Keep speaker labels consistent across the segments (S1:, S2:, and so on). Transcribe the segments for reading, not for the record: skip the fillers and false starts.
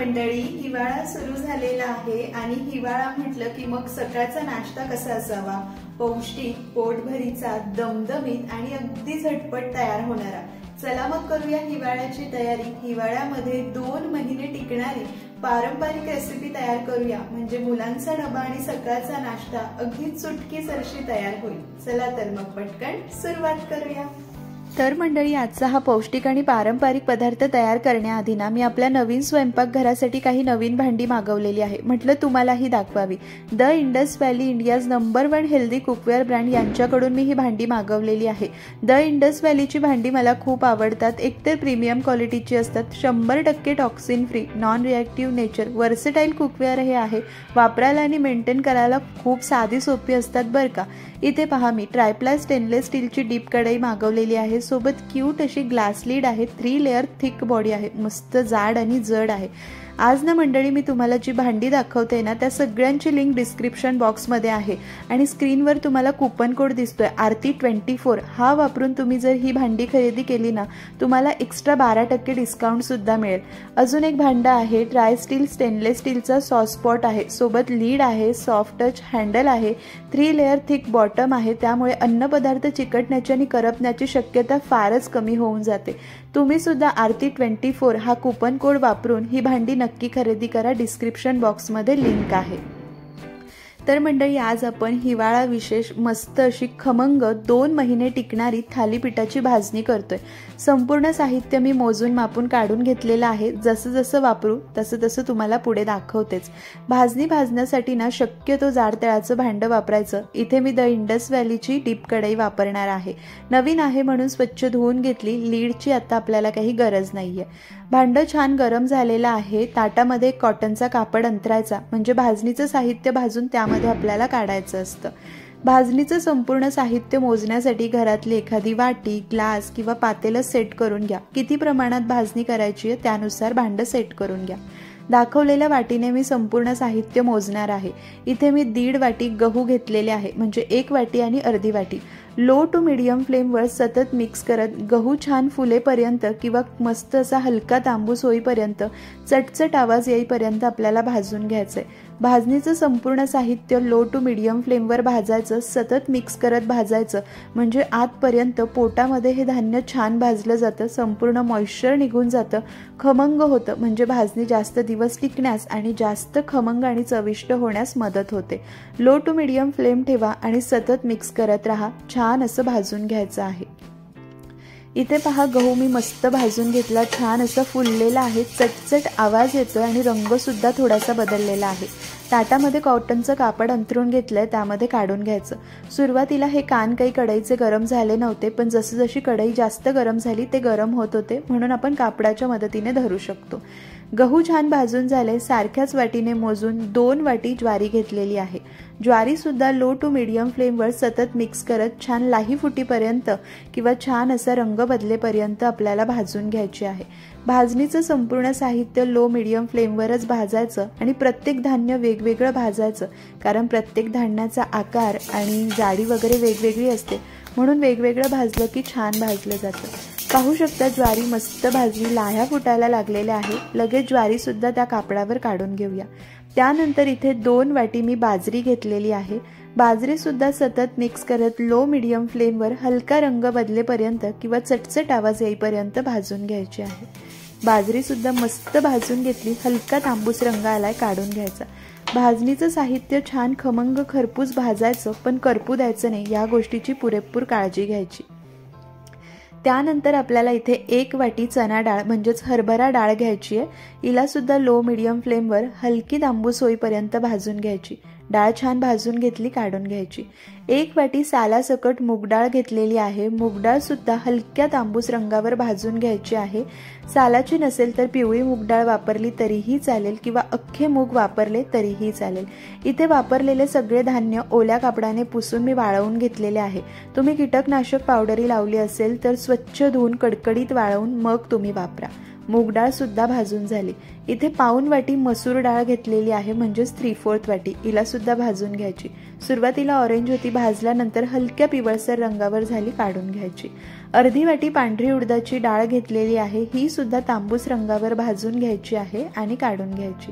S1: मंडळी, हिवाळा सुरू झालेला आहे आणि हिवाळा म्हटलं की मग सकाळचा नाश्ता कसा असावा? पौष्टिक, पोटभरीचा, दमदमीत आणि अगदी झटपट तयार होणारा। चला मग करूया हिवाळ्याची तयारी। हिवाळ्यामध्ये 2 महिने टिकणारी पारंपरिक रेसिपी तयार करूया, म्हणजे मुलांचा डबा आणि सकाळचा नाश्ता अगदी चुटकीसरशी तयार होईल। चला तर मग पटकन सुरुवात करूया।
S2: तर मंडळी, आजचा हा पौष्टिक आणि पारंपरिक पदार्थ तयार करण्याआधी ना मी आपल्या नवीन स्वयंपाकघरासाठी काही नवीन भांडी मागवलेली आहे। म्हटलं तुम्हालाही दाखवावी। The Indus valley, India's number 1 healthy cookware brand यांच्याकडून मी ही भांडी मागवलेली आहे। द इंडस व्हॅलीची भांडी मला खूप आवडतात। एकतर प्रीमियम क्वालिटीची असतात, 100% toxin free, non reactive nature, versatile cookware हे आहे। वापरायला आणि मेंटेन करायला खूप साधी सोपी असतात बरं का। इथे पहा, मी ट्रायप्लाय स्टेनलेस स्टीलची डीप कढई मागवलेली आहे। सोबत क्यूट अशी ग्लास लीड आहे। 3 लेअर थिक बॉडी आहे, मस्त जाड आणि जड आहे। आज ना मंडळी, मी तुम्हाला जी भांडी दाखवते ना त्या सगळ्यांची लिंक डिस्क्रिप्शन बॉक्समध्ये आहे आणि स्क्रीनवर तुम्हाला कुपन कोड दिसतोय आरती24। हा वापरून तुम्ही जर ही भांडी खरेदी केली ना, तुम्हाला एक्स्ट्रा 12% डिस्काउंट सुद्धा मिळेल। अजून एक भांडं आहे, ट्राय स्टील स्टेनलेस स्टीलचा सॉस पॉट आहे। सोबत लीड आहे, सॉफ्ट टच हँडल आहे, 3 लेअर थिक बॉटम आहे, त्यामुळे अन्नपदार्थ चिकटण्याची आणि करपण्याची शक्यता फारच कमी होऊन जाते। तुम्ही सुद्धा आरती24 हा कुपन कोड वापरून ही भांडी नक्की खरेदी करा। डिस्क्रिप्शन बॉक्समध्ये लिंक आहे। तर मंडळी, आज आपण हिवाळा विशेष मस्त अशी खमंग 2 महिने टिकणारी थालीपीठाची भाजणी करतोय। संपूर्ण साहित्य मी मोजून मापून काढून घेतलेलं आहे। जसं जसं वापरू तसं तसं तुम्हाला पुढे दाखवतेच। भाजणी भाजण्यासाठी ना शक्यतो जाड तळाचं भांडं वापरायचं। इथे मी द इंडस व्हॅलीची डीप कढई वापरणार आहे। नवीन आहे म्हणून स्वच्छ धुवून घेतली। लीडची आता आपल्याला काही गरज नाहीये। भांडं छान गरम झालेलं आहे। ताटामध्ये कॉटनचा कापड अंतरायचा, म्हणजे भाजणीचं साहित्य भाजून त्यामध्ये आपल्याला काढायचं असतं। भाजणीचं संपूर्ण साहित्य मोजण्यासाठी घरातली एखादी वाटी, ग्लास किंवा पातेलं सेट करून घ्या। किती प्रमाणात भाजणी करायची आहे त्यानुसार भांडं सेट करून घ्या। दाखवलेल्या वाटीने मी संपूर्ण साहित्य मोजणार आहे। इथे मी 1.5 वाटी गहू घेतलेले आहे, म्हणजे 1 वाटी आणि अर्धी वाटी। लो टू मीडियम फ्लेमवर सतत मिक्स करत गहू छान फुलेपर्यंत किंवा मस्त असा हलका तांबूस होईपर्यंत, चटचट आवाज येईपर्यंत आपल्याला भाजून घ्यायचंय। भाजणीचं संपूर्ण साहित्य लो टू मीडियम फ्लेमवर भाजायचं, सतत मिक्स करत भाजायचं, म्हणजे आतपर्यंत पोटामध्ये हे धान्य छान भाजलं जातं, संपूर्ण मॉइश्चर निघून जातं, खमंग होतं, म्हणजे भाजणी जास्त दिवस टिकण्यास आणि जास्त खमंग आणि चविष्ट होण्यास मदत होते। लो टू मीडियम फ्लेम ठेवा आणि सतत मिक्स करत राहा। छान असं भाजून घ्यायचं आहे। इथे पहा, गहू मी मस्त भाजून घेतला, छान असं फुललेला आहे, चटचट आवाज येतोय आणि रंग सुद्धा थोडासा बदललेला आहे। ताटामध्ये कॉटनचं कापड अंथरून घेतलंय, त्यामध्ये काढून घ्यायचं। सुरुवातीला हे कान काही कढईचे गरम झाले नव्हते, पण जशी जशी कढई जास्त गरम झाली ते गरम होत होते, म्हणून आपण कापडाच्या मदतीने धरू शकतो। गहू छान भाजून झाले। सारख्याच वाटीने मोजून 2 वाटी ज्वारी घेतलेली आहे। ज्वारी सुद्धा लो टू मीडियम फ्लेमवर सतत मिक्स करत छान लाही फुटीपर्यंत किंवा छान असा रंग बदलेपर्यंत आपल्याला भाजून घ्यायची आहे। भाजणीचं संपूर्ण साहित्य लो मीडियम फ्लेमवरच भाजायचं आणि प्रत्येक धान्य वेगवेगळं भाजायचं, कारण प्रत्येक धान्याचा आकार आणि जाडी वगैरे वेगवेगळी असते, म्हणून वेगवेगळं भाजलं की छान भाजलं जातं। पाहू शकता, ज्वारी मस्त भाजली, लाह्या फुटायला लागलेल्या आहे। लगेच ज्वारी सुद्धा त्या कापडावर काढून घेऊया। त्यानंतर इथे 2 वाटी मी बाजरी घेतलेली आहे। बाजरी सुद्धा सतत मिक्स करत लो मीडियम फ्लेमवर हलका रंग बदलेपर्यंत किंवा चटचट आवाज येईपर्यंत भाजून घ्यायची आहे। बाजरी सुद्धा मस्त भाजून घेतली, हलका तांबूस रंग आलाय, काढून घ्यायचा। भाजणीचं साहित्य छान खमंग खरपूस भाजायचं, पण करपू द्यायचं नाही, या गोष्टीची पुरेपूर काळजी घ्यायची। त्यानंतर आपल्याला इथे 1 वाटी चणा डाळ म्हणजेच हरभरा डाळ घ्यायची आहे। हिला सुद्धा लो मीडियम फ्लेमवर हलकी तांबूस होईपर्यंत भाजून घ्यायची। डाळ छान भाजून घेतली, काढून घ्यायची। 1 वाटी सालासकट मूगडाळ घेतलेली आहे। मूगडाळ सुद्धा हलक्या तांबूस रंगावर भाजून घ्यायची आहे। सालाची नसेल तर पिवळी मूगडाळ वापरली तरीही चालेल किंवा अख्खे मूग वापरले तरीही चालेल। इथे वापरलेले सगळे धान्य ओल्या कापडाने पुसून मी वाळवून घेतलेले आहे। तुम्ही कीटकनाशक पावडरी लावली असेल तर स्वच्छ धुवून कडकडीत वाळवून मग तुम्ही वापरा। मूग डाळ सुद्धा भाजून झाली. इथे पाऊण वाटी मसूर डाळ घेतलेली आहे, म्हणजेच 3/4 वाटी. हिला सुद्धा भाजून घ्यायची. सुरुवातीला ऑरेंज होती, भाजल्यानंतर हलक्या पिवळसर रंगावर झाली, काढून घ्यायची. अर्धी वाटी पांढरी उडदाची डाळ घेतलेली आहे, ही सुद्धा तांबूस रंगावर भाजून घ्यायची आहे आणि काढून घ्यायची.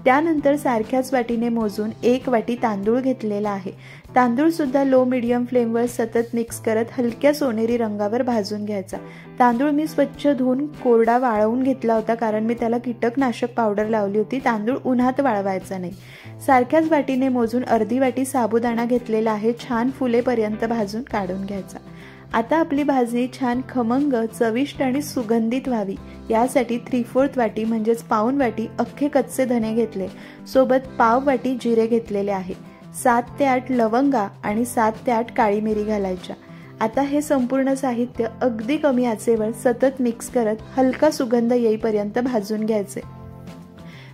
S2: त्यानंतर सारख्याच वाटीने मोजून 1 वाटी तांदूळ घेतलेला आहे. तांदूळ सुद्धा लो मीडियम फ्लेमवर सतत मिक्स करत हलक्या सोनेरी रंगावर भाजून घ्यायचा. तांदूळ मी स्वच्छ धुवून कोरडा वाळवून घेतला होता, कारण मी त्याला कीटकनाशक पावडर लावली होती. तांदूळ उन्हात वाळवायचा नाही. सारख्याच वाटीने मोजून अर्धी वाटी साबुदाणा घेतलेला आहे, छान फुलेपर्यंत भाजून काढून घ्यायचा. आता आपली भाजणी छान खमंग, चविष्ट आणि सुगंधित व्हावी यासाठी 3/4 वाटी म्हणजेच पाऊण वाटी अख्खे कच्चे धने घेतले. सोबत पाव वाटी जिरे घेतलेले आहे. 7 ते 8 लवंगा आणि 7 ते 8 काळी मिरी घालायच्या. आता हे संपूर्ण साहित्य अगदी कमी आचेवर सतत मिक्स करत हलका सुगंध येईपर्यंत भाजून घ्यायचे.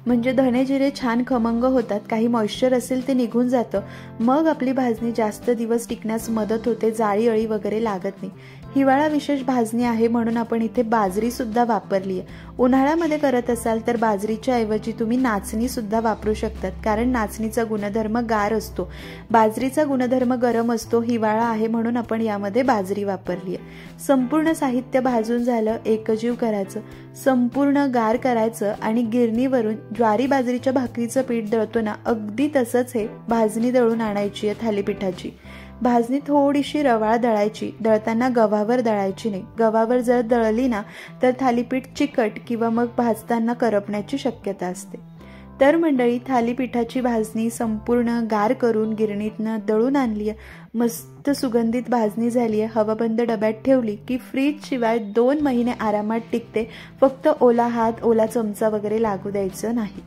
S2: म्हणजे धने जिरे छान खमंग होतात, काही मॉइश्चर असेल ते निघून जातं. मग आपली भाजणी जास्त दिवस टिकण्यास मदत होते, जाळी अळी वगैरे लागत नाही. हिवाळा विशेष भाजणी आहे म्हणून आपण इथे बाजरी सुद्धा वापरली आहे. उन्हाळ्यामध्ये करत असाल तर बाजरीच्या ऐवजी तुम्ही नाचणी सुद्धा वापरू शकतात, कारण नाचणीचा गुणधर्म गार असतो, बाजरीचा गुणधर्म गरम असतो. हिवाळा आहे म्हणून आपण यामध्ये बाजरी वापरली आहे. संपूर्ण साहित्य भाजून झालं, एकजीव करायचं, संपूर्ण गार करायचं आणि गिरणीवरून ज्वारी बाजरीच्या भाकरीचं पीठ दळतो ना, अगदी तसंच हे भाजणी दळून आणायची आहे थालीपीठाची. भाजणी थोडीशी रवाळ दळायची, दळताना गव्हावर दळायची नाही. गव्हावर जर दळली ना तर थालीपीठ चिकट किंवा मग भाजताना करपण्याची शक्यता असते. तर मंडळी, थालीपीठाची भाजणी संपूर्ण गार करून गिरणीतनं दळून आणली आहे. मस्त सुगंधित भाजणी झाली आहे. हवाबंद डब्यात ठेवली की फ्रीज शिवाय 2 महिने आरामात टिकते. फक्त ओला हात, ओला चमचा वगैरे लागू द्यायचं नाही.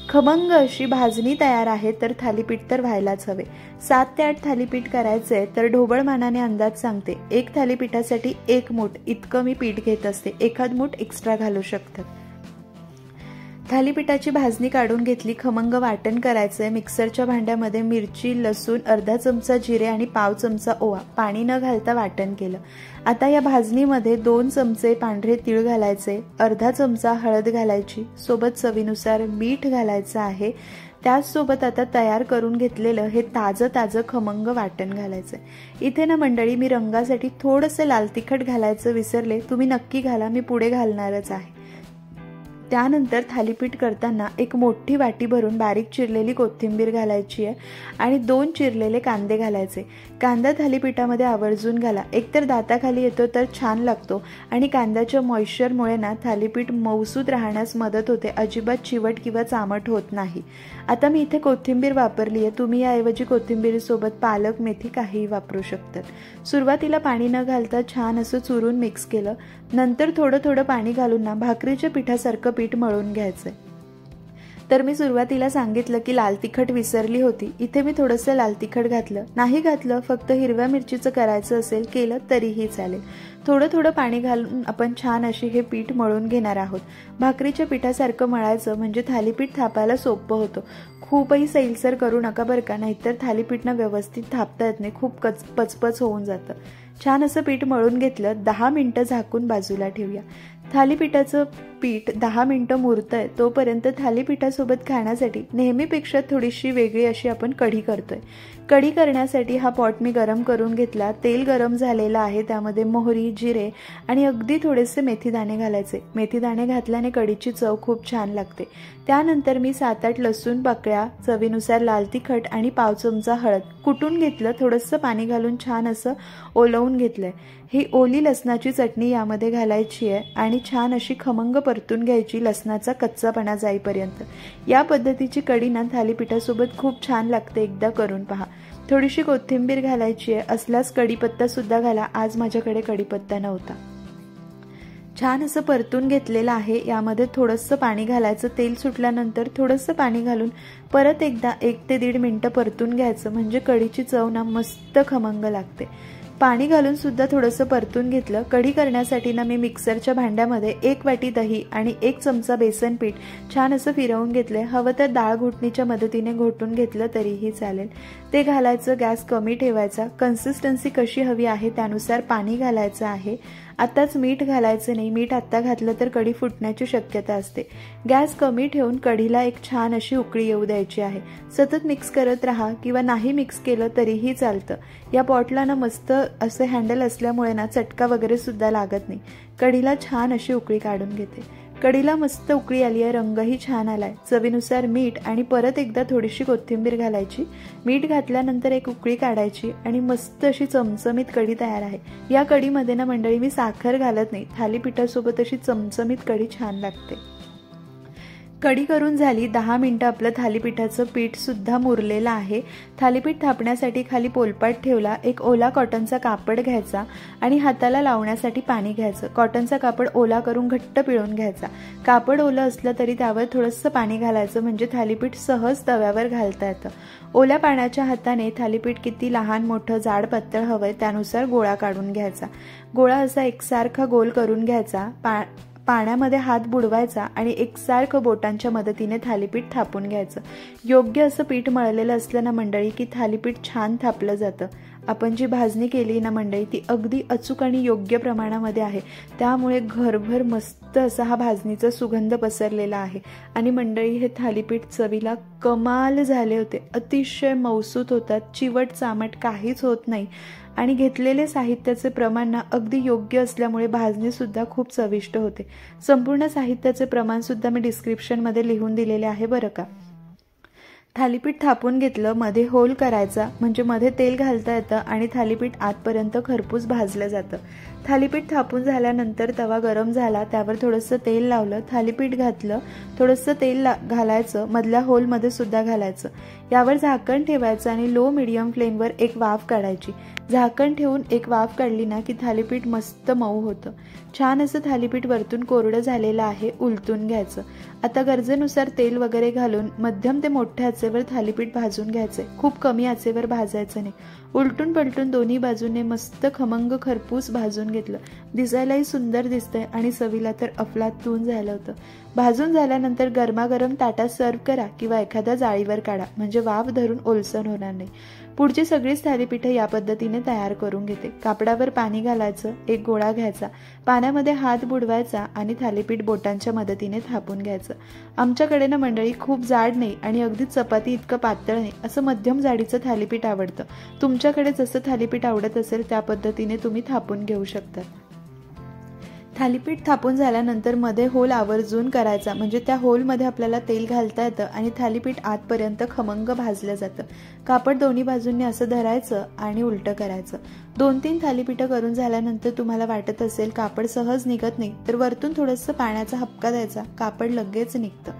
S2: खमंग अशी भाजणी तयार आहे. तर थालीपीठ तर व्हायलाच हवे. 7 ते 8 थालीपीठ करायचंय तर ढोबळमानाने अंदाज सांगते. 1 थालीपीठासाठी 1 मूठ इतकं मी पीठ घेत असते. एखाद मूठ एक्स्ट्रा घालू शकतात. थालीपीठाची भाजणी काढून घेतली. खमंग वाटण करायचंय. मिक्सरच्या भांड्यामध्ये मिरची, लसूण, अर्धा चमचा जिरे आणि पाव चमचा ओवा, पाणी न घालता वाटण केलं. आता या भाजणीमध्ये 2 चमचे पांढरे तीळ घालायचे, अर्धा चमचा हळद घालायची, सोबत चवीनुसार मीठ घालायचं आहे. त्याचसोबत आता तयार करून घेतलेलं हे ताजं खमंग वाटण घालायचंय. इथे ना मंडळी, मी रंगासाठी थोडंसं लाल तिखट घालायचं विसरले. तुम्ही नक्की घाला, मी पुढे घालणारच आहे. त्यानंतर थालीपीठ करताना 1 मोठी वाटी भरून बारीक चिरलेली कोथिंबीर घालायची आहे आणि 2 चिरलेले कांदे घालायचे. कांदा थालीपीठामध्ये आवर्जून घाला. एकतर दाताखाली येतो तर छान लागतो आणि कांद्याच्या मॉइश्चरमुळे ना थालीपीठ मऊसूत राहण्यास मदत होते. अजिबात चिवट किंवा चामट होत नाही. आता मी इथे कोथिंबीर वापरली आहे. तुम्ही याऐवजी कोथिंबीरीसोबत पालक, मेथी काहीही वापरू शकतात. सुरुवातीला पाणी न घालता छान असं चुरून मिक्स केलं. नंतर थोडं पाणी घालून ना भाकरीच्या पिठासारखं पीठ मळून घ्यायचंय. तर मी सुरुवातीला सांगितलं की लाल तिखट विसरली होती. इथे मी थोडंसं लाल तिखट घातलं. नाही घातलं, फक्त हिरव्या मिरचीचं करायचं असेल केलं तरीही चालेल. थोडं पाणी घालून आपण छान अशी हे पीठ मळून घेणार आहोत. भाकरीच्या पिठासारखं मळायचं, म्हणजे थालीपीठ थापायला सोपं होतं. खूपही सैलसर करू नका बरं का, नाहीतर थालीपीठनं व्यवस्थित थापता येत नाही, खूप पचपच होऊन जातं. छान असं पीठ मळून घेतलं. 10 मिनिटं झाकून बाजूला ठेवूया. थालीपीठाचं पीठ 10 मिनिटं मुरतंय तोपर्यंत थालीपीठासोबत खाण्यासाठी नेहमीपेक्षा थोडीशी वेगळी अशी आपण कढी करतोय. कढी करण्यासाठी हा पॉट मी गरम करून घेतला. तेल गरम झालेलं आहे. त्यामध्ये मोहरी, जिरे आणि अगदी थोडेसे मेथीदाणे घालायचे. मेथीदाणे घातल्याने कढीची चव खूप छान लागते. त्यानंतर मी 7-8 लसूण पाकळ्या, चवीनुसार लाल तिखट आणि पाव चमचा हळद कुटून घेतलं. थोडंसं पाणी घालून छान असं ओलवून घेतलंय. ही ओली लसणाची चटणी यामध्ये घालायची आहे आणि छान अशी खमंग परतून घ्यायची, लसणाचा कच्चापणा जाईपर्यंत. या पद्धतीची कढी ना थालीपीठासोबत खूप छान लागते. एकदा करून पहा. थोडीशी कोथिंबीर घालायची आहे. असलाच कढीपत्ता सुद्धा घाला. आज माझ्याकडे कढीपत्ता नव्हता. छान असं परतून घेतलेलं आहे. यामध्ये थोडंसं पाणी घालायचं. तेल सुटल्यानंतर थोडंसं पाणी घालून परत एकदा 1 ते 1.5 मिनिटं परतून घ्यायचं, म्हणजे कढीची चव ना मस्त खमंग लागते. पाणी घालून सुद्धा थोडंसं परतून घेतलं. कढी करण्यासाठी ना मी मिक्सरच्या भांड्यामध्ये 1 वाटी दही आणि 1 चमचा बेसन पीठ छान असं फिरवून घेतलंय. हवं तर डाळ घोटणीच्या मदतीने घोटून घेतलं तरीही चालेल. ते घालायचं. गॅस कमी ठेवायचा. कन्सिस्टन्सी कशी हवी आहे त्यानुसार पाणी घालायचं आहे आताच मीठ घालायचं नाही, मीठ आत्ता घातलं तर कढी फुटण्याची शक्यता असते. गॅस कमी ठेवून कढीला एक छान अशी उकळी येऊ द्यायची आहे. सतत मिक्स करत राहा किंवा नाही मिक्स केलं तरीही चालतं. या पॉटला ना मस्त असे हँडल असल्यामुळे ना चटका वगैरे सुद्धा लागत नाही. कढीला छान अशी उकळी काढून घेते. कढीला मस्त उकळी आली आहे, रंगही छान आलाय. चवीनुसार मीठ आणि परत एकदा थोडीशी कोथिंबीर घालायची. मीठ घातल्यानंतर एक उकळी काढायची आणि मस्त अशी चमचमीत कढी तयार आहे. या कढीमध्ये ना मंडळी मी साखर घालत नाही, थालीपीठासोबत अशी चमचमीत कढी छान लागते. कढी करून झाली. 10 मिनिटं आपलं थालीपीठाचं पीठ सुद्धा मुरलेलं आहे. थालीपीठ थापण्यासाठी खाली पोलपाट ठेवला. एक ओला कॉटनचा कापड घ्यायचा आणि हाताला लावण्यासाठी पाणी घ्यायचं. कॉटनचा कापड ओला करून घट्ट पिळून घ्यायचा. कापड ओलं असलं तरी त्यावर थोडंसं पाणी घालायचं, म्हणजे थालीपीठ सहज तव्यावर घालता येतं. ओल्या पाण्याच्या हाताने थालीपीठ किती लहान मोठं जाड पातळ हवंय त्यानुसार गोळा काढून घ्यायचा. गोळा असा एकसारखा गोल करून घ्यायचा. पाण्यामध्ये हात बुडवायचा आणि एकसारखं बोटांच्या मदतीने थालीपीठ थापून घ्यायचं. योग्य असं पीठ मळलेलं असलं ना मंडळी की थालीपीठ छान थापलं जातं. आपण जी भाजणी केली ना मंडळी ती अगदी अचूक आणि योग्य प्रमाणामध्ये आहे. त्यामुळे घरभर मस्त असा हा भाजणीचा सुगंध पसरलेला आहे. आणि मंडळी हे थालीपीठ चवीला कमाल झाले होते. अतिशय मौसूत होतात, चिवट चामट काहीच होत नाही. आणि घेतलेले साहित्याचे प्रमाण ना अगदी योग्य असल्यामुळे भाजणी सुद्धा खूप चविष्ट होते. संपूर्ण साहित्याचे प्रमाण सुद्धा मी डिस्क्रिप्शनमध्ये लिहून दिलेले आहे बरं का. थालीपीठ थापून घेतलं. मध्ये होल करायचा, म्हणजे मध्ये तेल घालता येतं आणि थालीपीठ आतपर्यंत खरपूस भाजलं जातं. थालीपीठ थापून झाल्यानंतर तवा गरम झाला, त्यावर थोडंसं तेल लावलं, थालीपीठ घातलं, थोडंसं तेल घालायचं, मधल्या होलमध्ये सुद्धा घालायचं. यावर झाकण ठेवायचं आणि लो मिडियम फ्लेमवर एक वाफ काढायची. झाकण ठेवून एक वाफ काढली ना की थालीपीठ मस्त मऊ होतं. छान असं थालीपीठ वरतून कोरडं झालेलं आहे. उलटून घ्यायचं. आता गरजेनुसार तेल वगैरे घालून मध्यम ते मोठ्या आचेवर थालीपीठ भाजून घ्यायचे. खूप कमी आचेवर भाजायचं नाही. उलटून पलटून दोन्ही बाजूने मस्त खमंग खरपूस भाजून घेतलं. दिसायलाही सुंदर दिसतंय आणि चवीला तर अफलातून झालं होतं. भाजून झाल्यानंतर गरमागरम ताटात सर्व करा किंवा एखाद्या जाळीवर काढा, म्हणजे वाफ धरून ओलसर होणार नाही. पुढची सगळीच थालीपीठं या पद्धतीने तयार करून घेते. कापडावर पाणी घालायचं, एक गोळा घ्यायचा, पाण्यामध्ये हात बुडवायचा आणि थालीपीठ बोटांच्या मदतीने थापून घ्यायचं. आमच्याकडे ना मंडळी खूप जाड नाही आणि अगदी चपाती इतकं पातळ नाही, असं मध्यम जाडीचं थालीपीठ आवडतं. तुमच्याकडे जसं थालीपीठ आवडत असेल त्या पद्धतीने तुम्ही थापून घेऊ शकता. थालीपीठ थापून झाल्यानंतर मध्ये होल आवर्जून करायचा, म्हणजे त्या होलमध्ये आपल्याला तेल घालता येतं आणि थालीपीठ आतपर्यंत खमंग भाजलं जातं. कापड दोन्ही बाजूंनी असं धरायचं आणि उलटं करायचं. 2-3 थालीपीठं करून झाल्यानंतर तुम्हाला वाटत असेल कापड सहज निघत नाही तर वरतून थोडंसं पाण्याचा हपका द्यायचा, कापड लगेच निघतं.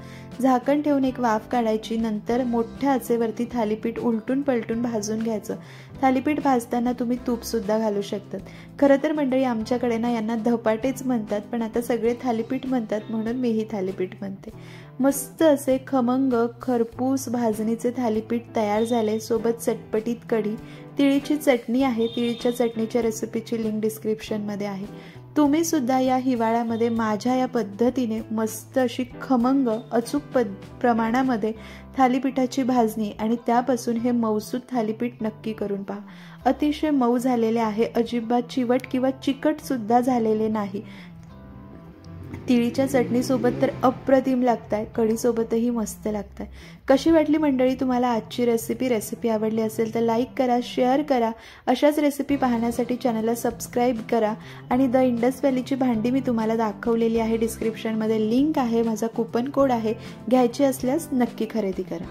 S2: झाकण ठेवून एक वाफ काढायची. नंतर मोठ्या आचेवरती थालीपीठ उलटून पलटून भाजून घ्यायचं. थालीपीठ भाजताना तुम्ही तूप सुद्धा घालू शकतात. खरं तर मंडळी आमच्याकडे ना यांना धपाटेच म्हणतात, पण आता सगळे थालीपीठ म्हणतात म्हणून मीही थालीपीठ म्हणते. मस्त असे खमंग खरपूस भाजणीचे थालीपीठ तयार झाले. सोबत चटपटीत कढी, तिळीची चटणी आहे. तिळीच्या चटणीच्या रेसिपीची लिंक डिस्क्रिप्शनमध्ये आहे. तुम्ही सुद्धा या हिवाळ्यामध्ये माझ्या या पद्धतीने मस्त अशी खमंग अचूक प्रमाणामध्ये थालीपीठाची भाजणी आणि त्यापासून हे मऊसूत थालीपीठ नक्की करून पहा. अतिशय मऊ झालेले आहे, अजिबात चिवट किंवा चिकट सुद्धा झालेले नाही. तिळीच्या चटणीसोबत तर अप्रतिम लागताय, कढीसोबतही मस्त लागताय. कशी वाटली मंडळी तुम्हाला आजची रेसिपी आवडली असेल तर लाईक करा, शेअर करा. अशाच रेसिपी पाहण्यासाठी चॅनलला सबस्क्राईब करा. आणि द इंडस व्हॅलीची भांडी मी तुम्हाला दाखवलेली आहे. डिस्क्रिप्शनमध्ये लिंक आहे, माझा कुपन कोड आहे. घ्यायची असल्यास नक्की खरेदी करा.